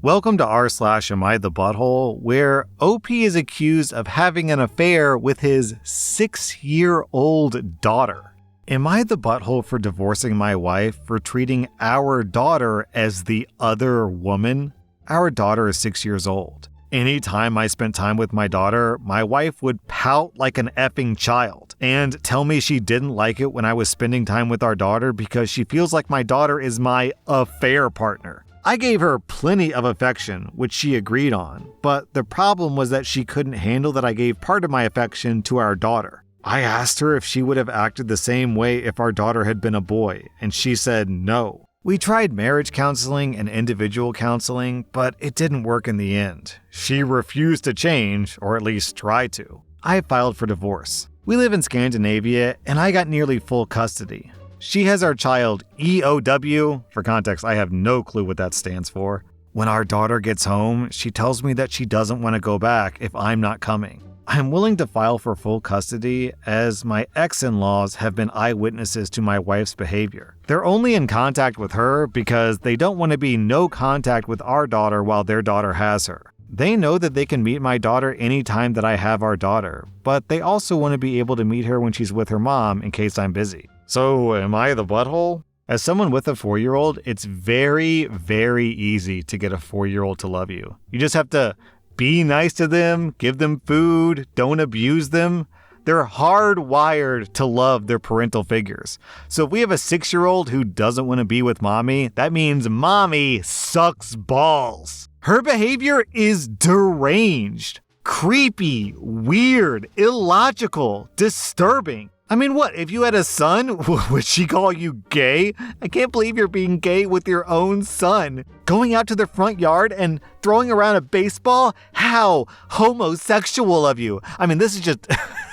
Welcome to rSlash Am I the Butthole, where OP is accused of having an affair with his 6-year-old daughter. Am I the butthole for divorcing my wife for treating our daughter as the other woman? Our daughter is 6 years old. Anytime I spent time with my daughter, my wife would pout like an effing child and tell me she didn't like it when I was spending time with our daughter because she feels like my daughter is my affair partner. I gave her plenty of affection, which she agreed on, but the problem was that she couldn't handle that I gave part of my affection to our daughter. I asked her if she would have acted the same way if our daughter had been a boy, and she said no. We tried marriage counseling and individual counseling, but it didn't work in the end. She refused to change, or at least try to. I filed for divorce. We live in Scandinavia, and I got nearly full custody. She has our child EOW. For context, I have no clue what that stands for. When our daughter gets home, she tells me that she doesn't want to go back if I'm not coming. I'm willing to file for full custody as my ex-in-laws have been eyewitnesses to my wife's behavior. They're only in contact with her because they don't want to be no contact with our daughter while their daughter has her. They know that they can meet my daughter anytime that I have our daughter, but they also want to be able to meet her when she's with her mom in case I'm busy. So, am I the butthole? As someone with a 4-year-old, it's very, very easy to get a 4-year-old to love you. You just have to be nice to them, give them food, don't abuse them. They're hardwired to love their parental figures. So if we have a 6-year-old who doesn't want to be with mommy, that means mommy sucks balls. Her behavior is deranged, creepy, weird, illogical, disturbing. I mean, what, if you had a son, would she call you gay? I can't believe you're being gay with your own son. Going out to the front yard and throwing around a baseball? How homosexual of you. I mean, this is just,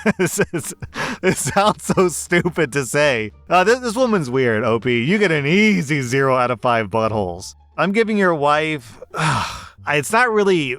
it sounds so stupid to say. This woman's weird, OP. You get an easy 0 out of 5 buttholes. I'm giving your wife, it's not really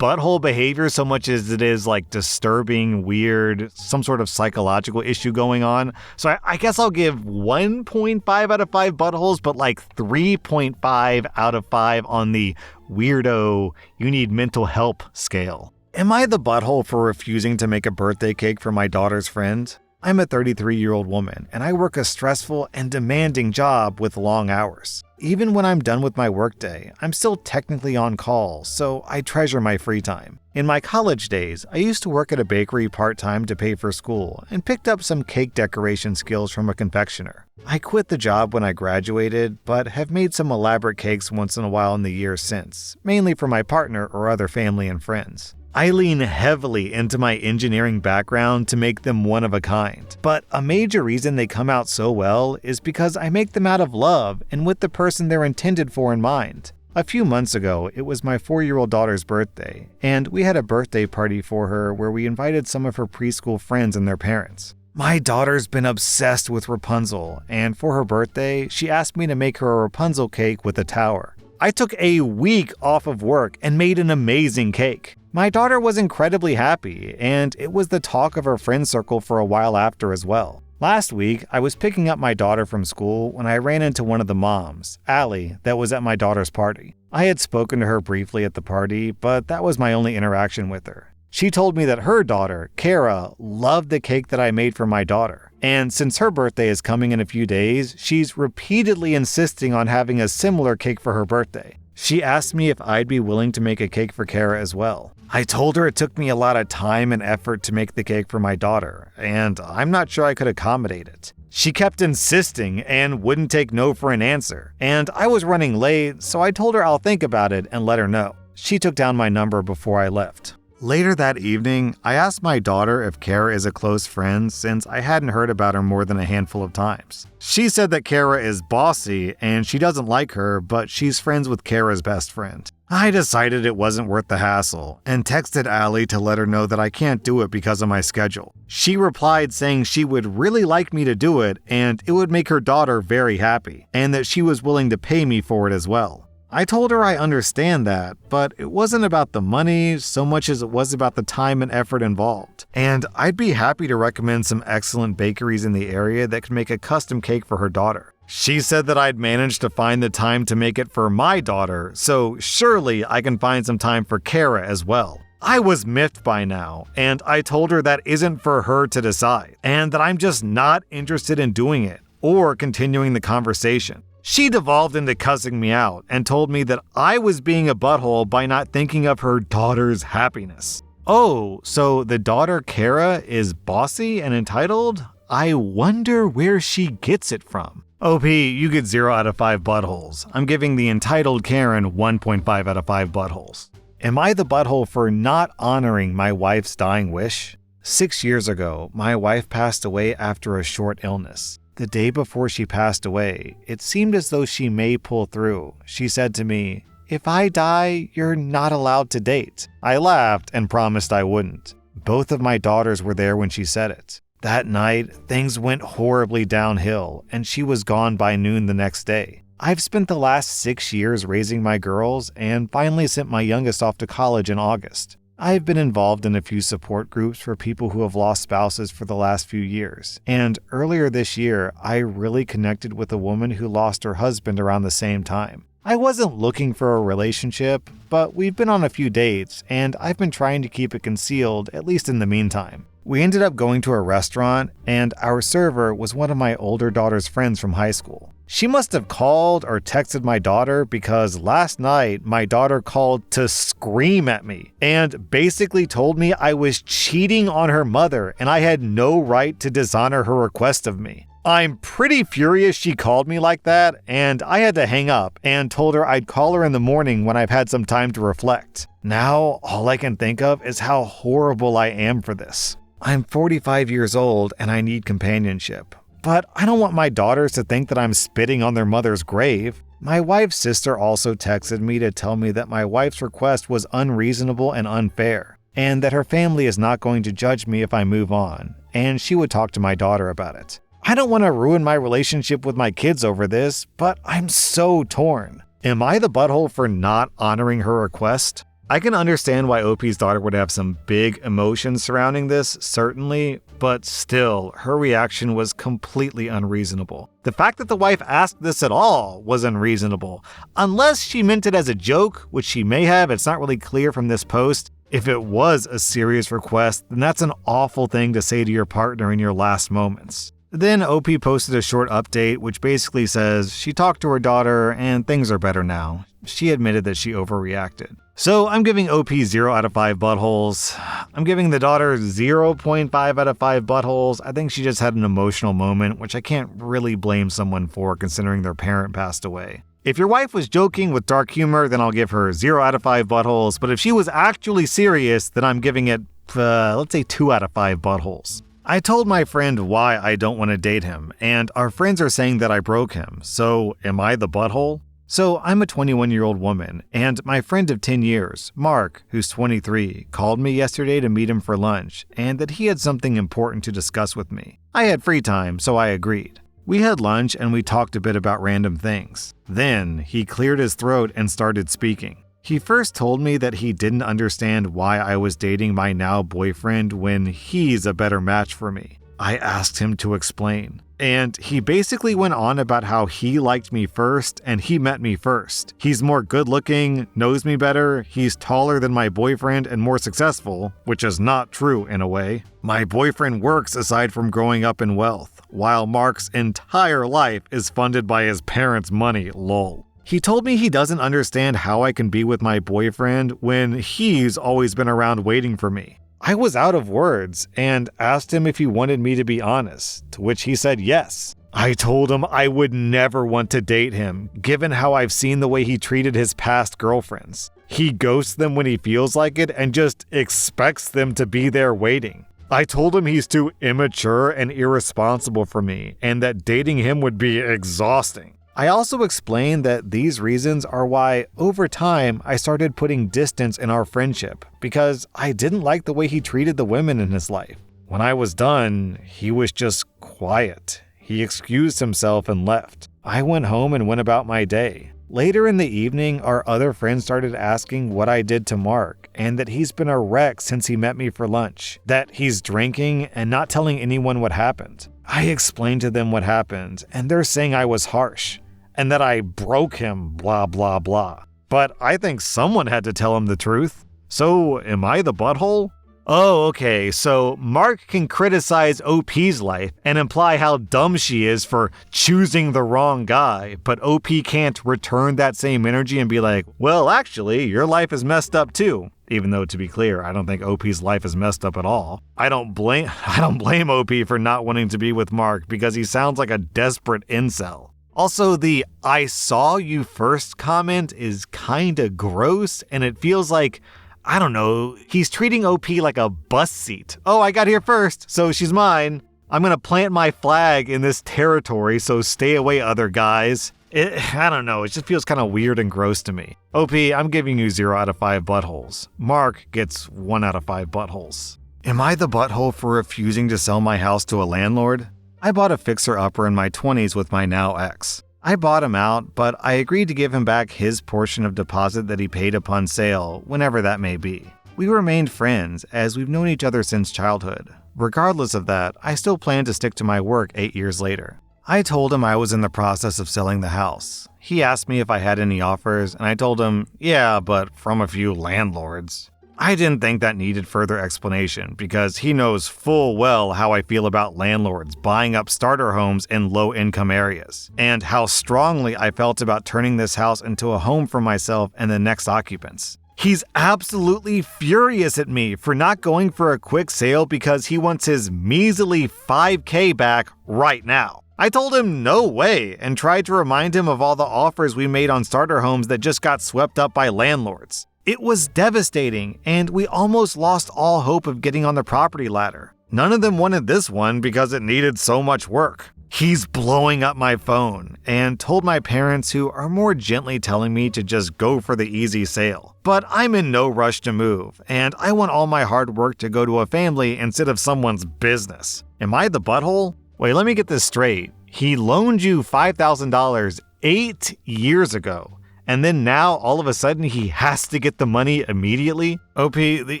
butthole behavior so much as it is like disturbing, weird, some sort of psychological issue going on. So I guess I'll give 1.5 out of 5 buttholes, but like 3.5 out of 5 on the weirdo, you need mental help scale. Am I the butthole for refusing to make a birthday cake for my daughter's friend? I'm a 33-year-old woman, and I work a stressful and demanding job with long hours. Even when I'm done with my workday, I'm still technically on call, so I treasure my free time. In my college days, I used to work at a bakery part-time to pay for school and picked up some cake decoration skills from a confectioner. I quit the job when I graduated, but have made some elaborate cakes once in a while in the years since, mainly for my partner or other family and friends. I lean heavily into my engineering background to make them one of a kind, but a major reason they come out so well is because I make them out of love and with the person they're intended for in mind. A few months ago, it was my 4-year-old daughter's birthday, and we had a birthday party for her where we invited some of her preschool friends and their parents. My daughter's been obsessed with Rapunzel, and for her birthday, she asked me to make her a Rapunzel cake with a tower. I took a week off of work and made an amazing cake. My daughter was incredibly happy, and it was the talk of her friend circle for a while after as well. Last week, I was picking up my daughter from school when I ran into one of the moms, Allie, that was at my daughter's party. I had spoken to her briefly at the party, but that was my only interaction with her. She told me that her daughter, Kara, loved the cake that I made for my daughter. And since her birthday is coming in a few days, she's repeatedly insisting on having a similar cake for her birthday. She asked me if I'd be willing to make a cake for Kara as well. I told her it took me a lot of time and effort to make the cake for my daughter, and I'm not sure I could accommodate it. She kept insisting and wouldn't take no for an answer, and I was running late, so I told her I'll think about it and let her know. She took down my number before I left. Later that evening, I asked my daughter if Kara is a close friend since I hadn't heard about her more than a handful of times. She said that Kara is bossy and she doesn't like her, but she's friends with Kara's best friend. I decided it wasn't worth the hassle and texted Allie to let her know that I can't do it because of my schedule. She replied saying she would really like me to do it and it would make her daughter very happy, and that she was willing to pay me for it as well. I told her I understand that, but it wasn't about the money so much as it was about the time and effort involved. And I'd be happy to recommend some excellent bakeries in the area that could make a custom cake for her daughter. She said that I'd managed to find the time to make it for my daughter, so surely I can find some time for Kara as well. I was miffed by now, and I told her that isn't for her to decide, and that I'm just not interested in doing it or continuing the conversation. She devolved into cussing me out and told me that I was being a butthole by not thinking of her daughter's happiness. Oh, so the daughter Kara is bossy and entitled? I wonder where she gets it from. OP, you get 0 out of 5 buttholes. I'm giving the entitled Karen 1.5 out of 5 buttholes. Am I the butthole for not honoring my wife's dying wish? 6 years ago, my wife passed away after a short illness. The day before she passed away, it seemed as though she may pull through. She said to me, "If I die, you're not allowed to date." I laughed and promised I wouldn't. Both of my daughters were there when she said it. That night, things went horribly downhill, and she was gone by noon the next day. I've spent the last 6 years raising my girls and finally sent my youngest off to college in August. I've been involved in a few support groups for people who have lost spouses for the last few years, and earlier this year, I really connected with a woman who lost her husband around the same time. I wasn't looking for a relationship, but we've been on a few dates, and I've been trying to keep it concealed, at least in the meantime. We ended up going to a restaurant, and our server was one of my older daughter's friends from high school. She must have called or texted my daughter because last night my daughter called to scream at me and basically told me I was cheating on her mother and I had no right to dishonor her request of me. I'm pretty furious she called me like that, and I had to hang up and told her I'd call her in the morning when I've had some time to reflect. Now, all I can think of is how horrible I am for this. I'm 45 years old and I need companionship. But I don't want my daughters to think that I'm spitting on their mother's grave. My wife's sister also texted me to tell me that my wife's request was unreasonable and unfair, and that her family is not going to judge me if I move on, and she would talk to my daughter about it. I don't want to ruin my relationship with my kids over this, but I'm so torn. Am I the butthole for not honoring her request? I can understand why OP's daughter would have some big emotions surrounding this, certainly, but still, her reaction was completely unreasonable. The fact that the wife asked this at all was unreasonable. Unless she meant it as a joke, which she may have, it's not really clear from this post. If it was a serious request, then that's an awful thing to say to your partner in your last moments. Then OP posted a short update which basically says she talked to her daughter and things are better now. She admitted that she overreacted. So I'm giving OP 0 out of 5 buttholes. I'm giving the daughter 0.5 out of 5 buttholes. I think she just had an emotional moment, which I can't really blame someone for considering their parent passed away. If your wife was joking with dark humor, then I'll give her 0 out of 5 buttholes. But if she was actually serious, then I'm giving it, let's say 2 out of 5 buttholes. I told my friend why I don't want to date him, and our friends are saying that I broke him. So am I the butthole? So I'm a 21-year-old woman, and my friend of 10 years, Mark, who's 23, called me yesterday to meet him for lunch, and that he had something important to discuss with me. I had free time, so I agreed. We had lunch and we talked a bit about random things. Then he cleared his throat and started speaking. He first told me that he didn't understand why I was dating my now boyfriend when he's a better match for me. I asked him to explain. And he basically went on about how he liked me first and he met me first. He's more good looking, knows me better, he's taller than my boyfriend and more successful, which is not true in a way. My boyfriend works aside from growing up in wealth, while Mark's entire life is funded by his parents' money, lol. He told me he doesn't understand how I can be with my boyfriend when he's always been around waiting for me. I was out of words and asked him if he wanted me to be honest, to which he said yes. I told him I would never want to date him, given how I've seen the way he treated his past girlfriends. He ghosts them when he feels like it and just expects them to be there waiting. I told him he's too immature and irresponsible for me, and that dating him would be exhausting. I also explained that these reasons are why, over time, I started putting distance in our friendship because I didn't like the way he treated the women in his life. When I was done, he was just quiet. He excused himself and left. I went home and went about my day. Later in the evening, our other friends started asking what I did to Mark and that he's been a wreck since he met me for lunch, that he's drinking and not telling anyone what happened. I explained to them what happened, and they're saying I was harsh, and that I broke him, blah, blah, blah. But I think someone had to tell him the truth. So, am I the butthole? Oh, okay, so Mark can criticize OP's life and imply how dumb she is for choosing the wrong guy, but OP can't return that same energy and be like, well, actually, your life is messed up too. Even though, to be clear, I don't think OP's life is messed up at all. I don't blame OP for not wanting to be with Mark because he sounds like a desperate incel. Also, the "I saw you first" comment is kinda gross, and it feels like, I don't know, he's treating OP like a bus seat. Oh, I got here first, so she's mine. I'm gonna plant my flag in this territory, so stay away, other guys. I don't know, it just feels kind of weird and gross to me. OP, I'm giving you 0 out of 5 buttholes. Mark gets 1 out of 5 buttholes. Am I the butthole for refusing to sell my house to a landlord? I bought a fixer-upper in my 20s with my now ex. I bought him out, but I agreed to give him back his portion of deposit that he paid upon sale, whenever that may be. We remained friends, as we've known each other since childhood. Regardless of that, I still plan to stick to my work 8 years later. I told him I was in the process of selling the house. He asked me if I had any offers, and I told him, yeah, but from a few landlords. I didn't think that needed further explanation because he knows full well how I feel about landlords buying up starter homes in low-income areas, and how strongly I felt about turning this house into a home for myself and the next occupants. He's absolutely furious at me for not going for a quick sale because he wants his measly $5,000 back right now. I told him no way and tried to remind him of all the offers we made on starter homes that just got swept up by landlords. It was devastating, and we almost lost all hope of getting on the property ladder. None of them wanted this one because it needed so much work. He's blowing up my phone and told my parents, who are more gently telling me to just go for the easy sale. But I'm in no rush to move, and I want all my hard work to go to a family instead of someone's business. Am I the butthole? Wait, let me get this straight. He loaned you $5,000 8 years ago. And then now, all of a sudden, he has to get the money immediately? OP, the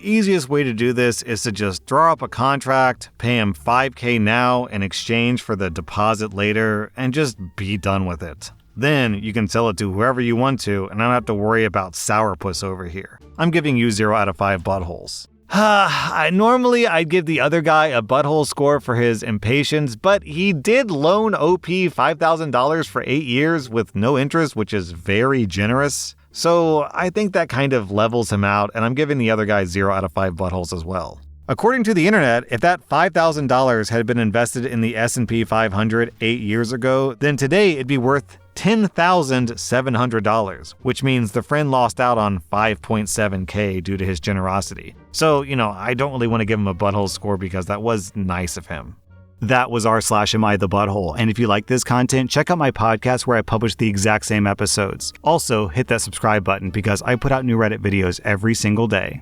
easiest way to do this is to just draw up a contract, pay him $5,000 now in exchange for the deposit later, and just be done with it. Then you can sell it to whoever you want to, and I don't have to worry about sourpuss over here. I'm giving you 0 out of 5 buttholes. Normally I'd give the other guy a butthole score for his impatience, but he did loan OP $5,000 for 8 years with no interest, which is very generous. So I think that kind of levels him out, and I'm giving the other guy 0 out of 5 buttholes as well. According to the internet, if that $5,000 had been invested in the S&P 500 8 years ago, then today it'd be worth $10,700, which means the friend lost out on $5.7K due to his generosity. So, I don't really want to give him a butthole score because that was nice of him. That was rSlash Am I the Butthole, and if you like this content, check out my podcast where I publish the exact same episodes. Also, hit that subscribe button because I put out new Reddit videos every single day.